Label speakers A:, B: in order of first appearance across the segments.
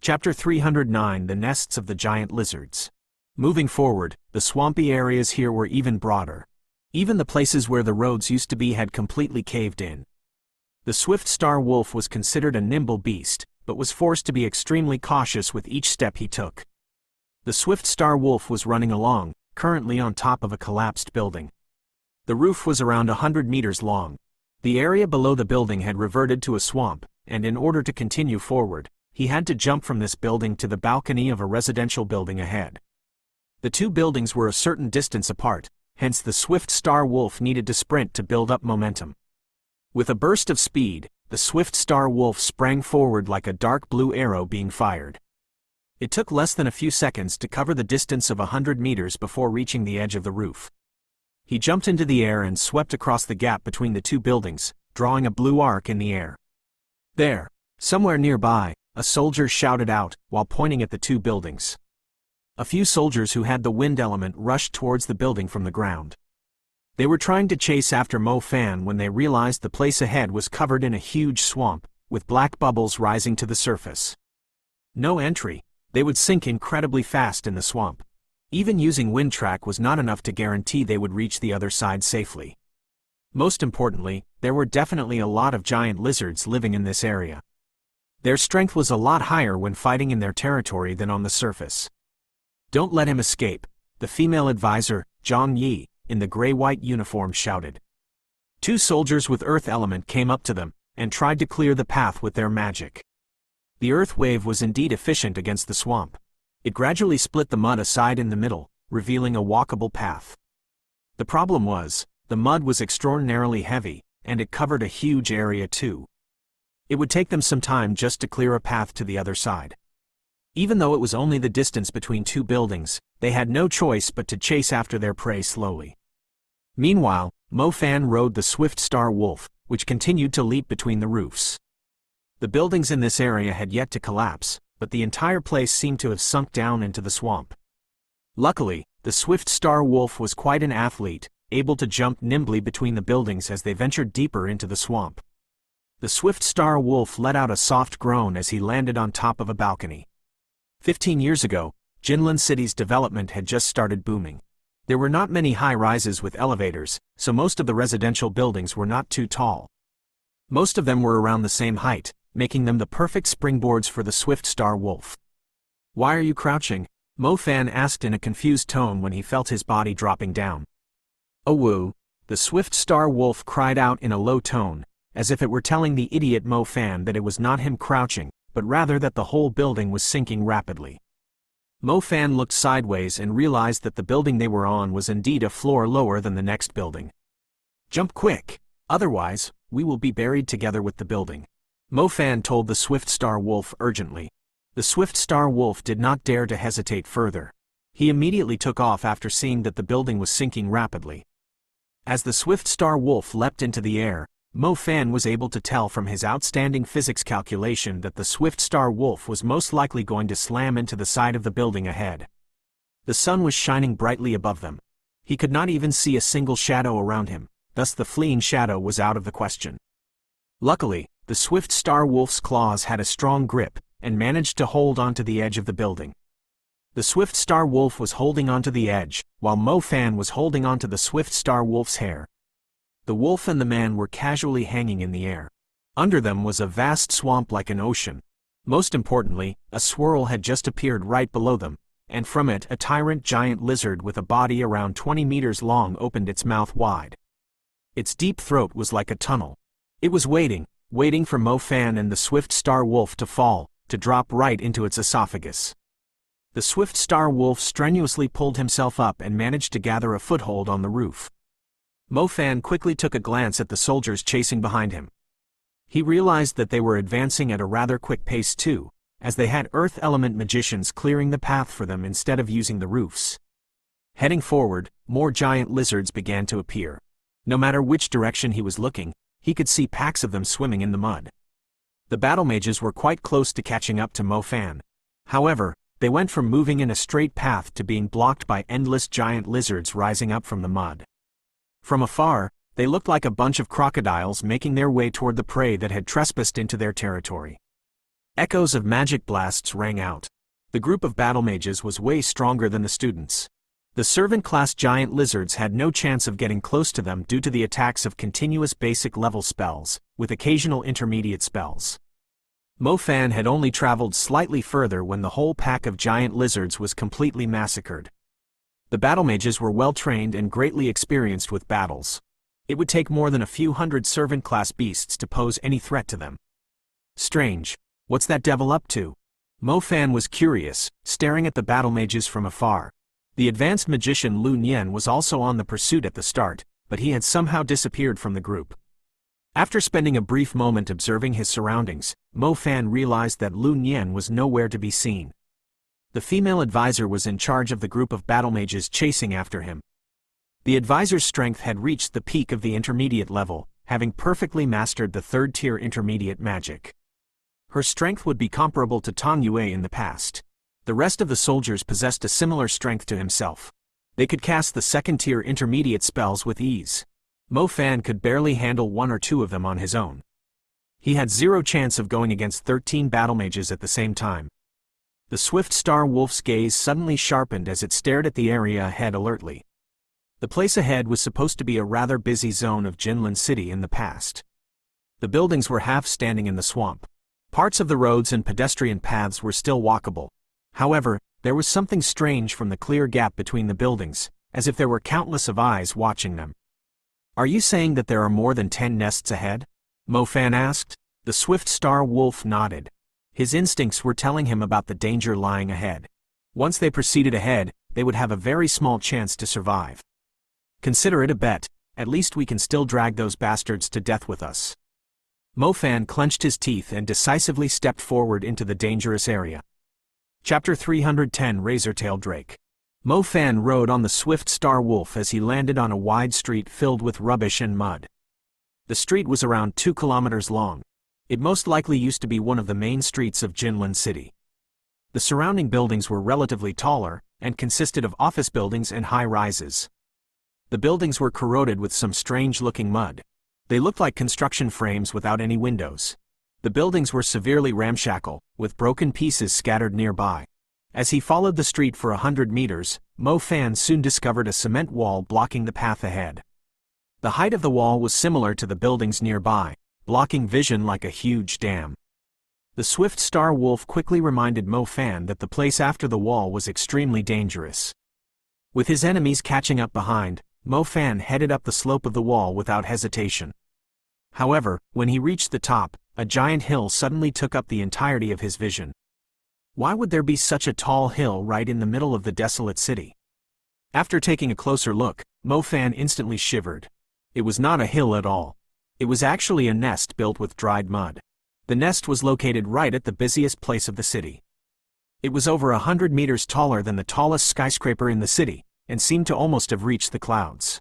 A: Chapter 309 The Nests of the Giant Lizards. Moving forward, the swampy areas here were even broader. Even the places where the roads used to be had completely caved in. The swift star wolf was considered a nimble beast, but was forced to be extremely cautious with each step he took. The swift star wolf was running along, currently on top of a collapsed building. The roof was around 100 meters long. The area below the building had reverted to a swamp, and in order to continue forward, he had to jump from this building to the balcony of a residential building ahead. The two buildings were a certain distance apart, hence the swift star wolf needed to sprint to build up momentum. With a burst of speed, the swift star wolf sprang forward like a dark blue arrow being fired. It took less than a few seconds to cover the distance of 100 meters before reaching the edge of the roof. He jumped into the air and swept across the gap between the two buildings, drawing a blue arc in the air. There, somewhere nearby, a soldier shouted out, while pointing at the two buildings. A few soldiers who had the wind element rushed towards the building from the ground. They were trying to chase after Mo Fan when they realized the place ahead was covered in a huge swamp, with black bubbles rising to the surface. No entry. They would sink incredibly fast in the swamp. Even using wind track was not enough to guarantee they would reach the other side safely. Most importantly, there were definitely a lot of giant lizards living in this area. Their strength was a lot higher when fighting in their territory than on the surface. "Don't let him escape," the female advisor, Zhang Yi, in the gray-white uniform shouted. Two soldiers with earth element came up to them, and tried to clear the path with their magic. The earth wave was indeed efficient against the swamp. It gradually split the mud aside in the middle, revealing a walkable path. The problem was, the mud was extraordinarily heavy, and it covered a huge area too. It would take them some time just to clear a path to the other side. Even though it was only the distance between two buildings, they had no choice but to chase after their prey slowly. Meanwhile, Mo Fan rode the swift star wolf, which continued to leap between the roofs. The buildings in this area had yet to collapse, but the entire place seemed to have sunk down into the swamp. Luckily, the swift star wolf was quite an athlete, able to jump nimbly between the buildings as they ventured deeper into the swamp. The swift star wolf let out a soft groan as he landed on top of a balcony. 15 years ago, Jinlin City's development had just started booming. There were not many high-rises with elevators, so most of the residential buildings were not too tall. Most of them were around the same height, making them the perfect springboards for the swift star wolf. "Why are you crouching?" Mo Fan asked in a confused tone when he felt his body dropping down. "Oh woo," the swift star wolf cried out in a low tone, as if it were telling the idiot Mo Fan that it was not him crouching, but rather that the whole building was sinking rapidly. Mo Fan looked sideways and realized that the building they were on was indeed a floor lower than the next building. "Jump quick, otherwise, we will be buried together with the building," Mo Fan told the swift star wolf urgently. The swift star wolf did not dare to hesitate further. He immediately took off after seeing that the building was sinking rapidly. As the swift star wolf leapt into the air, Mo Fan was able to tell from his outstanding physics calculation that the swift star wolf was most likely going to slam into the side of the building ahead. The sun was shining brightly above them. He could not even see a single shadow around him, thus the fleeing shadow was out of the question. Luckily, the swift star wolf's claws had a strong grip, and managed to hold onto the edge of the building. The swift star wolf was holding onto the edge, while Mo Fan was holding onto the swift star wolf's hair. The wolf and the man were casually hanging in the air. Under them was a vast swamp like an ocean. Most importantly, a swirl had just appeared right below them, and from it a tyrant giant lizard with a body around 20 meters long opened its mouth wide. Its deep throat was like a tunnel. It was waiting for Mo Fan and the swift star wolf to fall, to drop right into its esophagus. The swift star wolf strenuously pulled himself up and managed to gather a foothold on the roof. Mo Fan quickly took a glance at the soldiers chasing behind him. He realized that they were advancing at a rather quick pace too, as they had earth element magicians clearing the path for them instead of using the roofs. Heading forward, more giant lizards began to appear. No matter which direction he was looking, he could see packs of them swimming in the mud. The battle mages were quite close to catching up to Mo Fan. However, they went from moving in a straight path to being blocked by endless giant lizards rising up from the mud. From afar, they looked like a bunch of crocodiles making their way toward the prey that had trespassed into their territory. Echoes of magic blasts rang out. The group of battle mages was way stronger than the students. The servant-class giant lizards had no chance of getting close to them due to the attacks of continuous basic-level spells, with occasional intermediate spells. Mo Fan had only traveled slightly further when the whole pack of giant lizards was completely massacred. The battle mages were well-trained and greatly experienced with battles. It would take more than a few hundred servant-class beasts to pose any threat to them. Strange. What's that devil up to? Mo Fan was curious, staring at the battle mages from afar. The advanced magician Lu Nian was also on the pursuit at the start, but he had somehow disappeared from the group. After spending a brief moment observing his surroundings, Mo Fan realized that Lu Nian was nowhere to be seen. The female advisor was in charge of the group of battle mages chasing after him. The advisor's strength had reached the peak of the intermediate level, having perfectly mastered the third-tier intermediate magic. Her strength would be comparable to Tang Yue in the past. The rest of the soldiers possessed a similar strength to himself. They could cast the second-tier intermediate spells with ease. Mo Fan could barely handle one or two of them on his own. He had zero chance of going against 13 battle mages at the same time. The swift star wolf's gaze suddenly sharpened as it stared at the area ahead alertly. The place ahead was supposed to be a rather busy zone of Jinlin City in the past. The buildings were half standing in the swamp. Parts of the roads and pedestrian paths were still walkable. However, there was something strange from the clear gap between the buildings, as if there were countless of eyes watching them. "Are you saying that there are more than 10 nests ahead?" Mo Fan asked. The swift star wolf nodded. His instincts were telling him about the danger lying ahead. Once they proceeded ahead, they would have a very small chance to survive. "Consider it a bet. At least we can still drag those bastards to death with us." Mo Fan clenched his teeth and decisively stepped forward into the dangerous area. Chapter 310 Razortail Drake. Mo Fan rode on the swift star wolf as he landed on a wide street filled with rubbish and mud. The street was around 2 kilometers long. It most likely used to be one of the main streets of Jinlin City. The surrounding buildings were relatively taller, and consisted of office buildings and high-rises. The buildings were corroded with some strange-looking mud. They looked like construction frames without any windows. The buildings were severely ramshackle, with broken pieces scattered nearby. As he followed the street for 100 meters, Mo Fan soon discovered a cement wall blocking the path ahead. The height of the wall was similar to the buildings nearby, blocking vision like a huge dam. The swift star wolf quickly reminded Mo Fan that the place after the wall was extremely dangerous. With his enemies catching up behind, Mo Fan headed up the slope of the wall without hesitation. However, when he reached the top, a giant hill suddenly took up the entirety of his vision. Why would there be such a tall hill right in the middle of the desolate city? After taking a closer look, Mo Fan instantly shivered. It was not a hill at all. It was actually a nest built with dried mud. The nest was located right at the busiest place of the city. It was over 100 meters taller than the tallest skyscraper in the city, and seemed to almost have reached the clouds.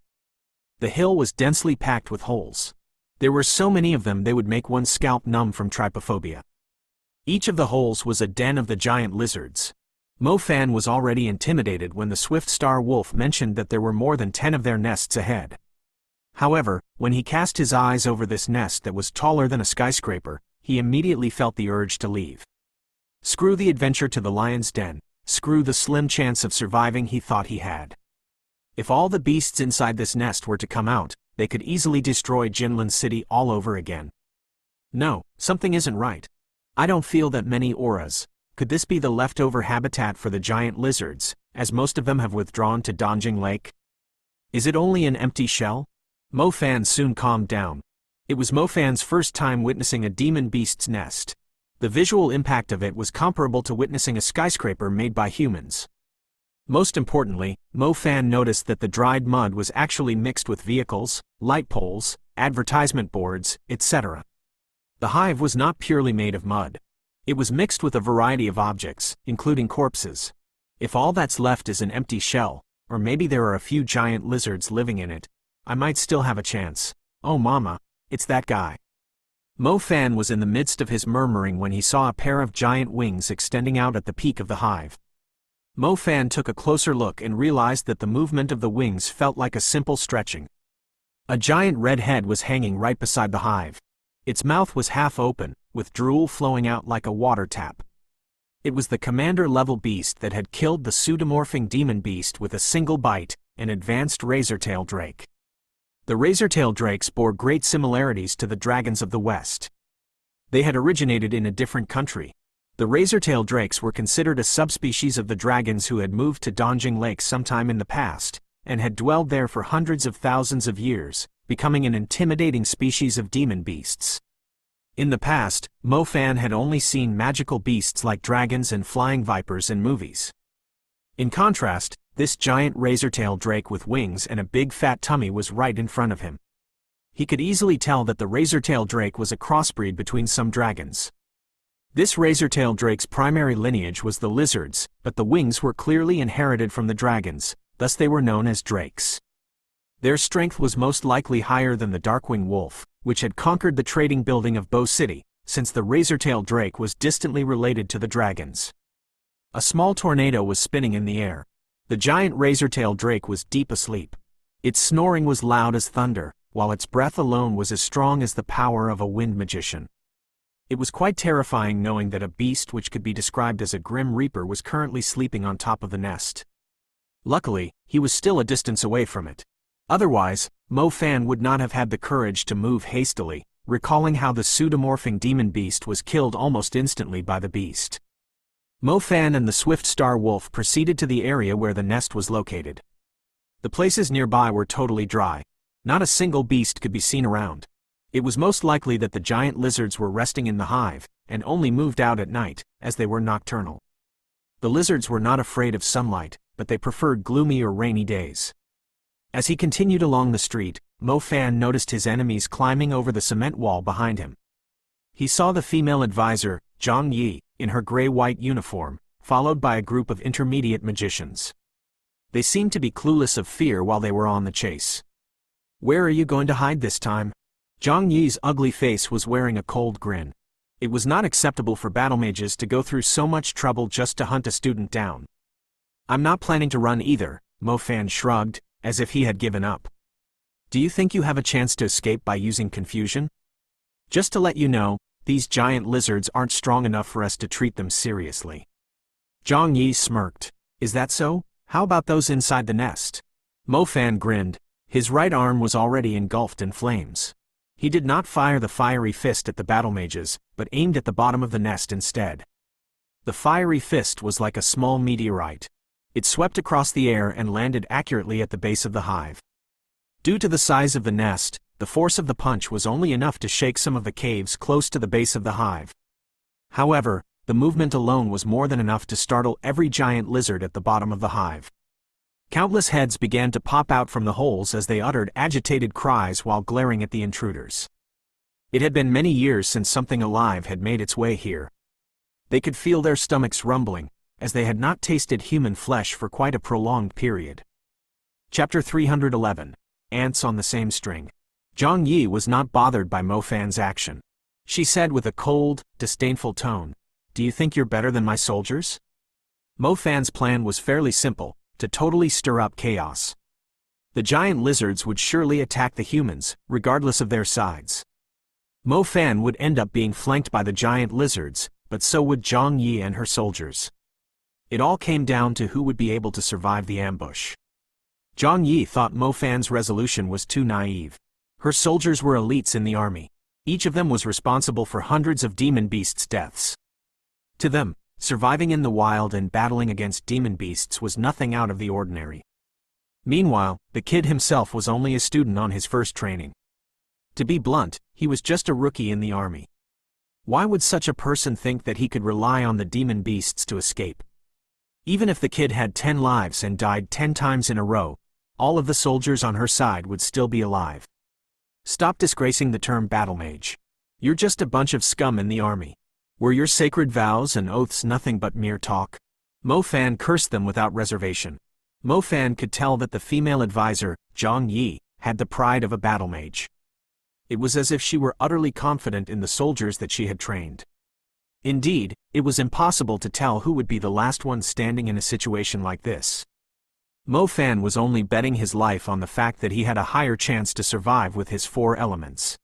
A: The hill was densely packed with holes. There were so many of them they would make one's scalp numb from trypophobia. Each of the holes was a den of the giant lizards. Mo Fan was already intimidated when the swift star wolf mentioned that there were more than 10 of their nests ahead. However, when he cast his eyes over this nest that was taller than a skyscraper, he immediately felt the urge to leave. Screw the adventure to the lion's den, screw the slim chance of surviving he thought he had. If all the beasts inside this nest were to come out, they could easily destroy Jinlin City all over again. No, something isn't right. I don't feel that many auras. Could this be the leftover habitat for the giant lizards, as most of them have withdrawn to Donjing Lake? Is it only an empty shell? Mo Fan soon calmed down. It was Mo Fan's first time witnessing a demon beast's nest. The visual impact of it was comparable to witnessing a skyscraper made by humans. Most importantly, Mo Fan noticed that the dried mud was actually mixed with vehicles, light poles, advertisement boards, etc. The hive was not purely made of mud. It was mixed with a variety of objects, including corpses. If all that's left is an empty shell, or maybe there are a few giant lizards living in it, I might still have a chance. Oh mama, it's that guy. Mo Fan was in the midst of his murmuring when he saw a pair of giant wings extending out at the peak of the hive. Mo Fan took a closer look and realized that the movement of the wings felt like a simple stretching. A giant red head was hanging right beside the hive. Its mouth was half open, with drool flowing out like a water tap. It was the commander-level beast that had killed the pseudomorphing demon beast with a single bite, an advanced razortail drake. The razortail drakes bore great similarities to the dragons of the West. They had originated in a different country. The razortail drakes were considered a subspecies of the dragons who had moved to Donjing Lake sometime in the past, and had dwelled there for hundreds of thousands of years, becoming an intimidating species of demon beasts. In the past, Mo Fan had only seen magical beasts like dragons and flying vipers in movies. In contrast, this giant razortail drake with wings and a big fat tummy was right in front of him. He could easily tell that the razortail drake was a crossbreed between some dragons. This razortail drake's primary lineage was the lizards, but the wings were clearly inherited from the dragons, thus they were known as drakes. Their strength was most likely higher than the Darkwing Wolf, which had conquered the trading building of Bow City, since the razortail drake was distantly related to the dragons. A small tornado was spinning in the air. The giant razortail drake was deep asleep. Its snoring was loud as thunder, while its breath alone was as strong as the power of a wind magician. It was quite terrifying knowing that a beast which could be described as a grim reaper was currently sleeping on top of the nest. Luckily, he was still a distance away from it. Otherwise, Mo Fan would not have had the courage to move hastily, recalling how the pseudomorphing demon beast was killed almost instantly by the beast. Mo Fan and the Swift Star Wolf proceeded to the area where the nest was located. The places nearby were totally dry. Not a single beast could be seen around. It was most likely that the giant lizards were resting in the hive, and only moved out at night, as they were nocturnal. The lizards were not afraid of sunlight, but they preferred gloomy or rainy days. As he continued along the street, Mo Fan noticed his enemies climbing over the cement wall behind him. He saw the female advisor, Zhang Yi, in her gray-white uniform, followed by a group of intermediate magicians. They seemed to be clueless of fear while they were on the chase. "Where are you going to hide this time?" Zhang Yi's ugly face was wearing a cold grin. It was not acceptable for battle mages to go through so much trouble just to hunt a student down. "I'm not planning to run either," Mo Fan shrugged, as if he had given up. "Do you think you have a chance to escape by using confusion? Just to let you know, these giant lizards aren't strong enough for us to treat them seriously." Zhang Yi smirked. "Is that so? How about those inside the nest?" Mo Fan grinned. His right arm was already engulfed in flames. He did not fire the fiery fist at the battle mages, but aimed at the bottom of the nest instead. The fiery fist was like a small meteorite. It swept across the air and landed accurately at the base of the hive. Due to the size of the nest, the force of the punch was only enough to shake some of the caves close to the base of the hive. However, the movement alone was more than enough to startle every giant lizard at the bottom of the hive. Countless heads began to pop out from the holes as they uttered agitated cries while glaring at the intruders. It had been many years since something alive had made its way here. They could feel their stomachs rumbling, as they had not tasted human flesh for quite a prolonged period. Chapter 311. Ants on the Same String. Zhang Yi was not bothered by Mo Fan's action. She said with a cold, disdainful tone, "Do you think you're better than my soldiers?" Mo Fan's plan was fairly simple, to totally stir up chaos. The giant lizards would surely attack the humans, regardless of their sides. Mo Fan would end up being flanked by the giant lizards, but so would Zhang Yi and her soldiers. It all came down to who would be able to survive the ambush. Zhang Yi thought Mo Fan's resolution was too naive. Her soldiers were elites in the army. Each of them was responsible for hundreds of demon beasts' deaths. To them, surviving in the wild and battling against demon beasts was nothing out of the ordinary. Meanwhile, the kid himself was only a student on his first training. To be blunt, he was just a rookie in the army. Why would such a person think that he could rely on the demon beasts to escape? Even if the kid had 10 lives and died 10 times in a row, all of the soldiers on her side would still be alive. Stop disgracing the term battle mage. You're just a bunch of scum in the army. Were your sacred vows and oaths nothing but mere talk? Mo Fan cursed them without reservation. Mo Fan could tell that the female advisor, Zhang Yi, had the pride of a battle mage. It was as if she were utterly confident in the soldiers that she had trained. Indeed, it was impossible to tell who would be the last one standing in a situation like this. Mo Fan was only betting his life on the fact that he had a higher chance to survive with his 4 elements.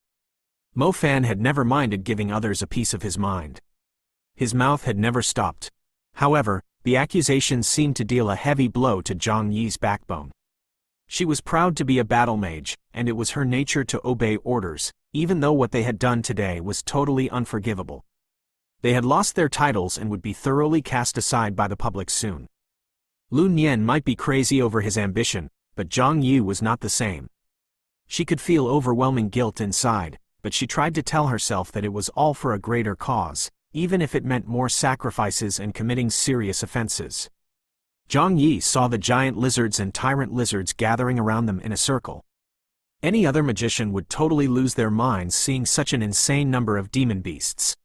A: Mo Fan had never minded giving others a piece of his mind. His mouth had never stopped. However, the accusations seemed to deal a heavy blow to Zhang Yi's backbone. She was proud to be a battle mage, and it was her nature to obey orders, even though what they had done today was totally unforgivable. They had lost their titles and would be thoroughly cast aside by the public soon. Lu Nian might be crazy over his ambition, but Zhang Yi was not the same. She could feel overwhelming guilt inside, but she tried to tell herself that it was all for a greater cause, even if it meant more sacrifices and committing serious offenses. Zhang Yi saw the giant lizards and tyrant lizards gathering around them in a circle. Any other magician would totally lose their minds seeing such an insane number of demon beasts.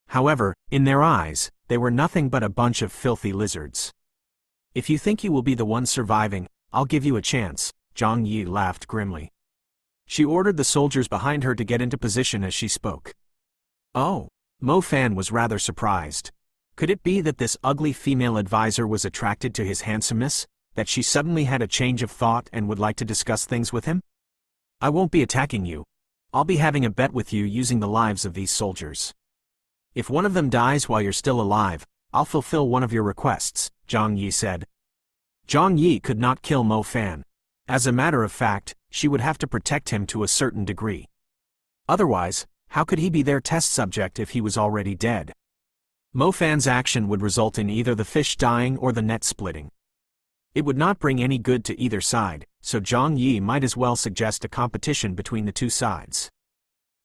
A: However, in their eyes, they were nothing but a bunch of filthy lizards. "If you think you will be the one surviving, I'll give you a chance," Zhang Yi laughed grimly. She ordered the soldiers behind her to get into position as she spoke. Oh, Mo Fan was rather surprised. Could it be that this ugly female advisor was attracted to his handsomeness, that she suddenly had a change of thought and would like to discuss things with him? "I won't be attacking you. I'll be having a bet with you using the lives of these soldiers. If one of them dies while you're still alive, I'll fulfill one of your requests," Zhang Yi said. Zhang Yi could not kill Mo Fan. As a matter of fact, she would have to protect him to a certain degree. Otherwise, how could he be their test subject if he was already dead? Mo Fan's action would result in either the fish dying or the net splitting. It would not bring any good to either side, so Zhang Yi might as well suggest a competition between the two sides.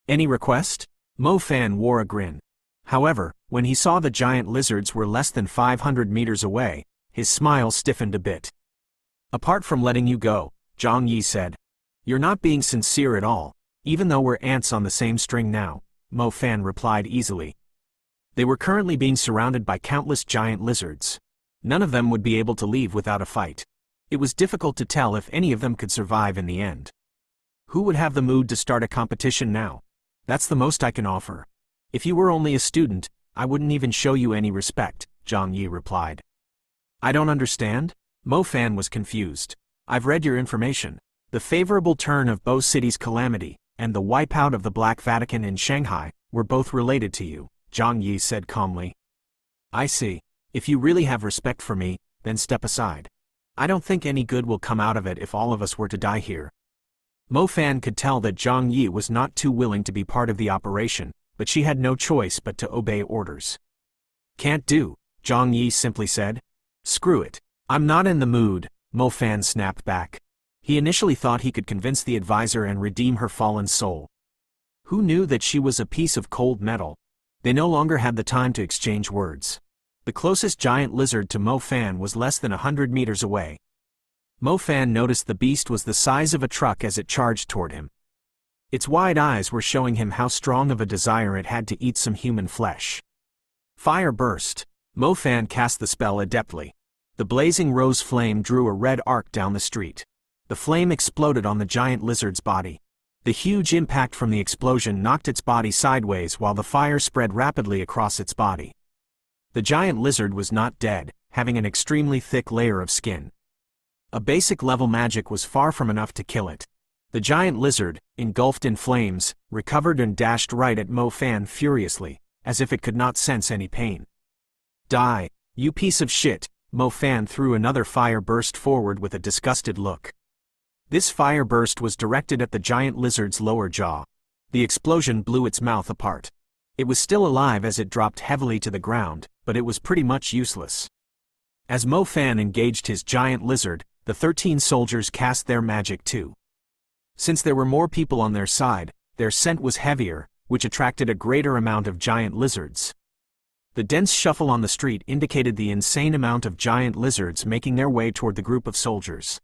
A: "Any request?" Mo Fan wore a grin. However, when he saw the giant lizards were less than 500 meters away, his smile stiffened a bit. "Apart from letting you go," Zhang Yi said, "you're not being sincere at all, even though we're ants on the same string now," Mo Fan replied easily. They were currently being surrounded by countless giant lizards. None of them would be able to leave without a fight. It was difficult to tell if any of them could survive in the end. Who would have the mood to start a competition now? That's the most I can offer. If you were only a student, I wouldn't even show you any respect, Zhang Yi replied. "I don't understand?" Mo Fan was confused. "I've read your information. The favorable turn of Bo City's calamity, and the wipeout of the Black Vatican in Shanghai, were both related to you," Zhang Yi said calmly. "I see. If you really have respect for me, then step aside. I don't think any good will come out of it if all of us were to die here." Mo Fan could tell that Zhang Yi was not too willing to be part of the operation, but she had no choice but to obey orders. "Can't do," Zhang Yi simply said. "Screw it. I'm not in the mood," Mo Fan snapped back. He initially thought he could convince the advisor and redeem her fallen soul. Who knew that she was a piece of cold metal? They no longer had the time to exchange words. The closest giant lizard to Mo Fan was less than 100 meters away. Mo Fan noticed the beast was the size of a truck as it charged toward him. Its wide eyes were showing him how strong of a desire it had to eat some human flesh. Fire burst. Mo Fan cast the spell adeptly. The blazing rose flame drew a red arc down the street. The flame exploded on the giant lizard's body. The huge impact from the explosion knocked its body sideways while the fire spread rapidly across its body. The giant lizard was not dead, having an extremely thick layer of skin. A basic level magic was far from enough to kill it. The giant lizard, engulfed in flames, recovered and dashed right at Mo Fan furiously, as if it could not sense any pain. "Die, you piece of shit!" Mo Fan threw another fire burst forward with a disgusted look. This fire burst was directed at the giant lizard's lower jaw. The explosion blew its mouth apart. It was still alive as it dropped heavily to the ground, but it was pretty much useless. As Mo Fan engaged his giant lizard, the 13 soldiers cast their magic too. Since there were more people on their side, their scent was heavier, which attracted a greater amount of giant lizards. The dense shuffle on the street indicated the insane amount of giant lizards making their way toward the group of soldiers.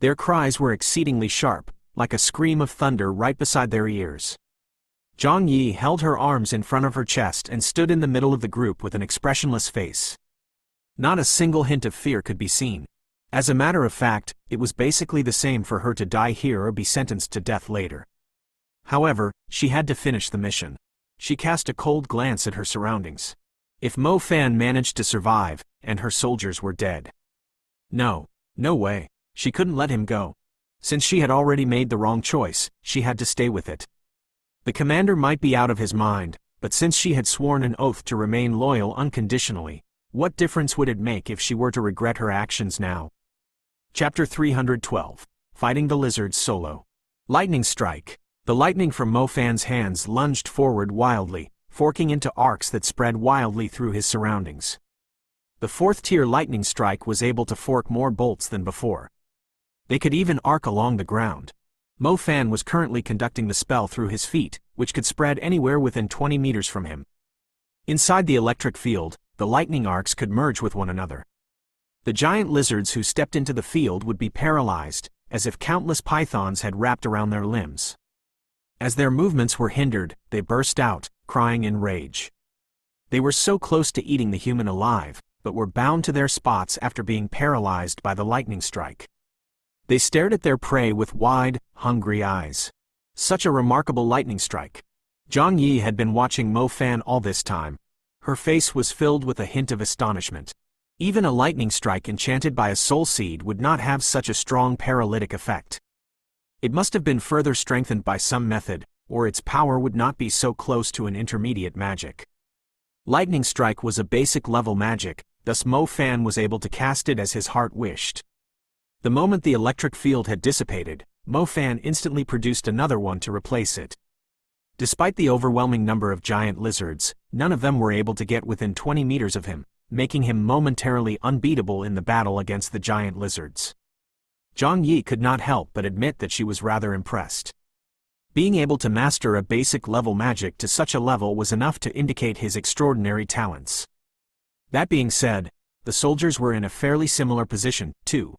A: Their cries were exceedingly sharp, like a scream of thunder right beside their ears. Zhang Yi held her arms in front of her chest and stood in the middle of the group with an expressionless face. Not a single hint of fear could be seen. As a matter of fact, it was basically the same for her to die here or be sentenced to death later. However, she had to finish the mission. She cast a cold glance at her surroundings. If Mo Fan managed to survive, and her soldiers were dead. No way, she couldn't let him go. Since she had already made the wrong choice, she had to stay with it. The commander might be out of his mind, but since she had sworn an oath to remain loyal unconditionally, what difference would it make if she were to regret her actions now? Chapter 312. Fighting the Lizards Solo. Lightning Strike. The lightning from Mo Fan's hands lunged forward wildly, forking into arcs that spread wildly through his surroundings. The fourth-tier lightning strike was able to fork more bolts than before. They could even arc along the ground. Mo Fan was currently conducting the spell through his feet, which could spread anywhere within 20 meters from him. Inside the electric field, the lightning arcs could merge with one another. The giant lizards who stepped into the field would be paralyzed, as if countless pythons had wrapped around their limbs. As their movements were hindered, they burst out, crying in rage. They were so close to eating the human alive, but were bound to their spots after being paralyzed by the lightning strike. They stared at their prey with wide, hungry eyes. Such a remarkable lightning strike. Zhang Yi had been watching Mo Fan all this time. Her face was filled with a hint of astonishment. Even a lightning strike enchanted by a soul seed would not have such a strong paralytic effect. It must have been further strengthened by some method, or its power would not be so close to an intermediate magic. Lightning strike was a basic level magic, thus Mo Fan was able to cast it as his heart wished. The moment the electric field had dissipated, Mo Fan instantly produced another one to replace it. Despite the overwhelming number of giant lizards, none of them were able to get within 20 meters of him, making him momentarily unbeatable in the battle against the giant lizards. Zhang Yi could not help but admit that she was rather impressed. Being able to master a basic level magic to such a level was enough to indicate his extraordinary talents. That being said, the soldiers were in a fairly similar position, too.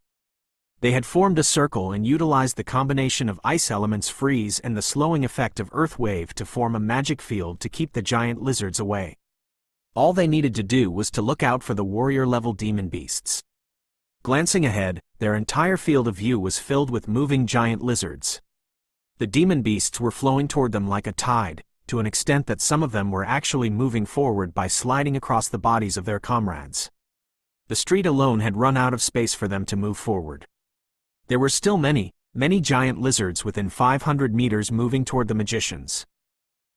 A: They had formed a circle and utilized the combination of ice elements freeze and the slowing effect of earth wave to form a magic field to keep the giant lizards away. All they needed to do was to look out for the warrior-level demon beasts. Glancing ahead, their entire field of view was filled with moving giant lizards. The demon beasts were flowing toward them like a tide, to an extent that some of them were actually moving forward by sliding across the bodies of their comrades. The street alone had run out of space for them to move forward. There were still many giant lizards within 500 meters moving toward the magicians.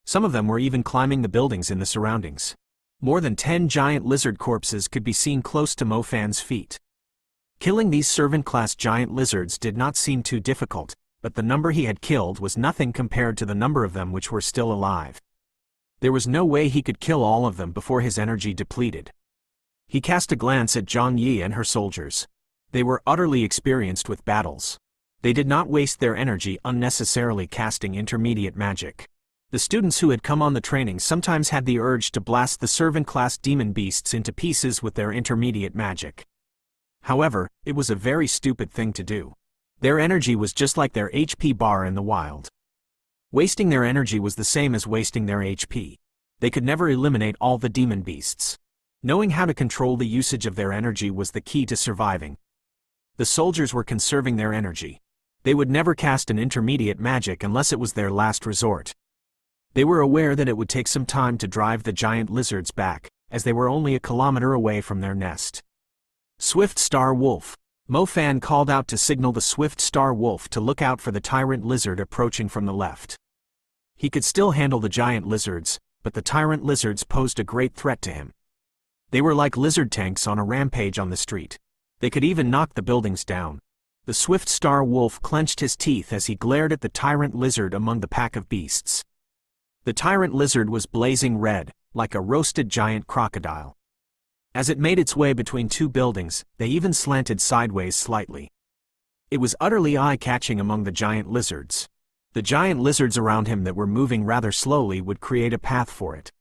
A: Some of them were even climbing the buildings in the surroundings. More than 10 giant lizard corpses could be seen close to Mo Fan's feet. Killing these servant-class giant lizards did not seem too difficult, but the number he had killed was nothing compared to the number of them which were still alive. There was no way he could kill all of them before his energy depleted. He cast a glance at Zhang Yi and her soldiers. They were utterly experienced with battles. They did not waste their energy unnecessarily casting intermediate magic. The students who had come on the training sometimes had the urge to blast the servant-class demon beasts into pieces with their intermediate magic. However, it was a very stupid thing to do. Their energy was just like their HP bar in the wild. Wasting their energy was the same as wasting their HP. They could never eliminate all the demon beasts. Knowing how to control the usage of their energy was the key to surviving. The soldiers were conserving their energy. They would never cast an intermediate magic unless it was their last resort. They were aware that it would take some time to drive the giant lizards back, as they were only a kilometer away from their nest. Swift Star Wolf. Mo Fan called out to signal the Swift Star Wolf to look out for the tyrant lizard approaching from the left. He could still handle the giant lizards, but the tyrant lizards posed a great threat to him. They were like lizard tanks on a rampage on the street. They could even knock the buildings down. The Swift Star Wolf clenched his teeth as he glared at the tyrant lizard among the pack of beasts. The tyrant lizard was blazing red, like a roasted giant crocodile. As it made its way between two buildings, they even slanted sideways slightly. It was utterly eye-catching among the giant lizards. The giant lizards around him that were moving rather slowly would create a path for it.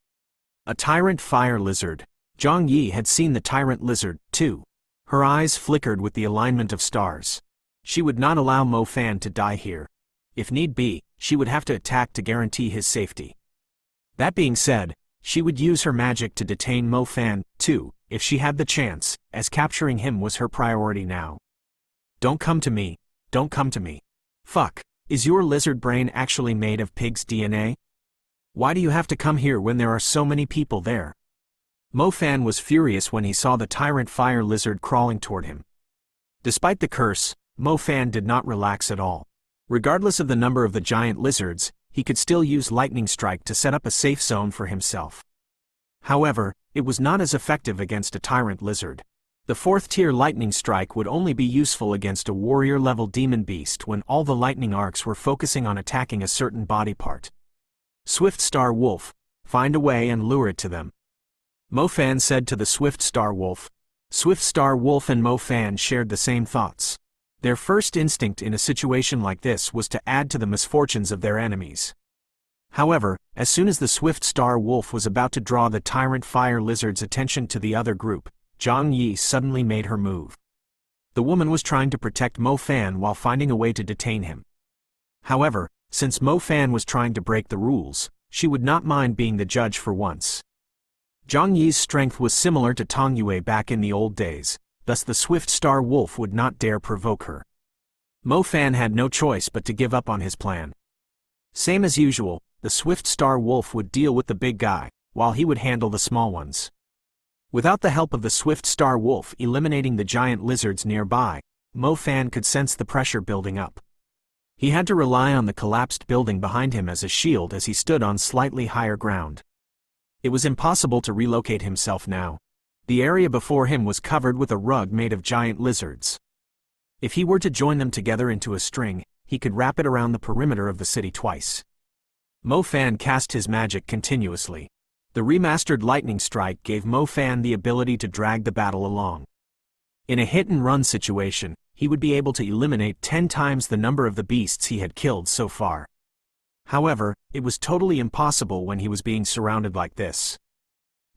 A: A tyrant fire lizard. Zhang Yi had seen the tyrant lizard, too. Her eyes flickered with the alignment of stars. She would not allow Mo Fan to die here. If need be, she would have to attack to guarantee his safety. That being said, she would use her magic to detain Mo Fan, too, if she had the chance, as capturing him was her priority now. Don't come to me. Don't come to me. Fuck, is your lizard brain actually made of pig's DNA? Why do you have to come here when there are so many people there? Mo Fan was furious when he saw the tyrant fire lizard crawling toward him. Despite the curse, Mo Fan did not relax at all. Regardless of the number of the giant lizards, he could still use Lightning Strike to set up a safe zone for himself. However, it was not as effective against a Tyrant Lizard. The 4th tier Lightning Strike would only be useful against a warrior-level demon beast when all the lightning arcs were focusing on attacking a certain body part. Swift Star Wolf, find a way and lure it to them, Mo Fan said to the Swift Star Wolf. Swift Star Wolf and Mo Fan shared the same thoughts. Their first instinct in a situation like this was to add to the misfortunes of their enemies. However, as soon as the Swift Star Wolf was about to draw the Tyrant Fire Lizard's attention to the other group, Zhang Yi suddenly made her move. The woman was trying to protect Mo Fan while finding a way to detain him. However, since Mo Fan was trying to break the rules, she would not mind being the judge for once. Zhang Yi's strength was similar to Tong Yue back in the old days, thus the Swift Star Wolf would not dare provoke her. Mo Fan had no choice but to give up on his plan. Same as usual, the Swift Star Wolf would deal with the big guy, while he would handle the small ones. Without the help of the Swift Star Wolf eliminating the giant lizards nearby, Mo Fan could sense the pressure building up. He had to rely on the collapsed building behind him as a shield as he stood on slightly higher ground. It was impossible to relocate himself now. The area before him was covered with a rug made of giant lizards. If he were to join them together into a string, he could wrap it around the perimeter of the city twice. Mo Fan cast his magic continuously. The remastered Lightning Strike gave Mo Fan the ability to drag the battle along. In a hit-and-run situation, he would be able to eliminate 10 times the number of the beasts he had killed so far. However, it was totally impossible when he was being surrounded like this.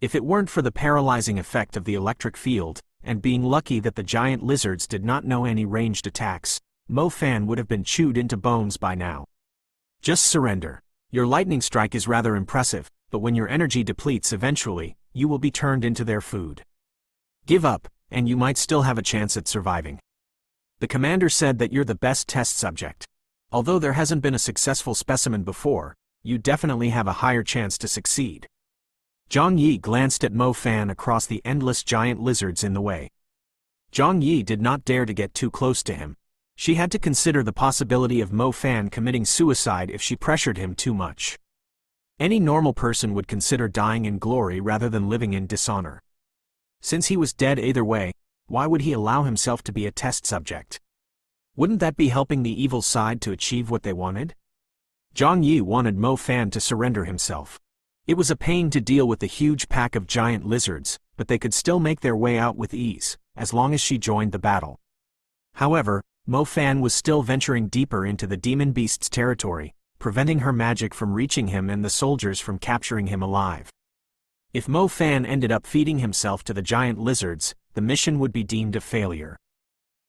A: If it weren't for the paralyzing effect of the electric field, and being lucky that the giant lizards did not know any ranged attacks, Mo Fan would have been chewed into bones by now. Just surrender. Your Lightning Strike is rather impressive, but when your energy depletes eventually, you will be turned into their food. Give up, and you might still have a chance at surviving. The commander said that you're the best test subject. Although there hasn't been a successful specimen before, you definitely have a higher chance to succeed. Zhang Yi glanced at Mo Fan across the endless giant lizards in the way. Zhang Yi did not dare to get too close to him. She had to consider the possibility of Mo Fan committing suicide if she pressured him too much. Any normal person would consider dying in glory rather than living in dishonor. Since he was dead either way, why would he allow himself to be a test subject? Wouldn't that be helping the evil side to achieve what they wanted? Zhang Yi wanted Mo Fan to surrender himself. It was a pain to deal with the huge pack of giant lizards, but they could still make their way out with ease, as long as she joined the battle. However, Mo Fan was still venturing deeper into the demon beast's territory, preventing her magic from reaching him and the soldiers from capturing him alive. If Mo Fan ended up feeding himself to the giant lizards, the mission would be deemed a failure.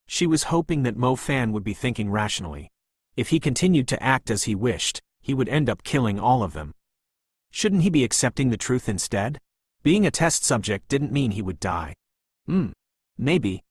A: She was hoping that Mo Fan would be thinking rationally. If he continued to act as he wished, he would end up killing all of them. Shouldn't he be accepting the truth instead? Being a test subject didn't mean he would die. Maybe,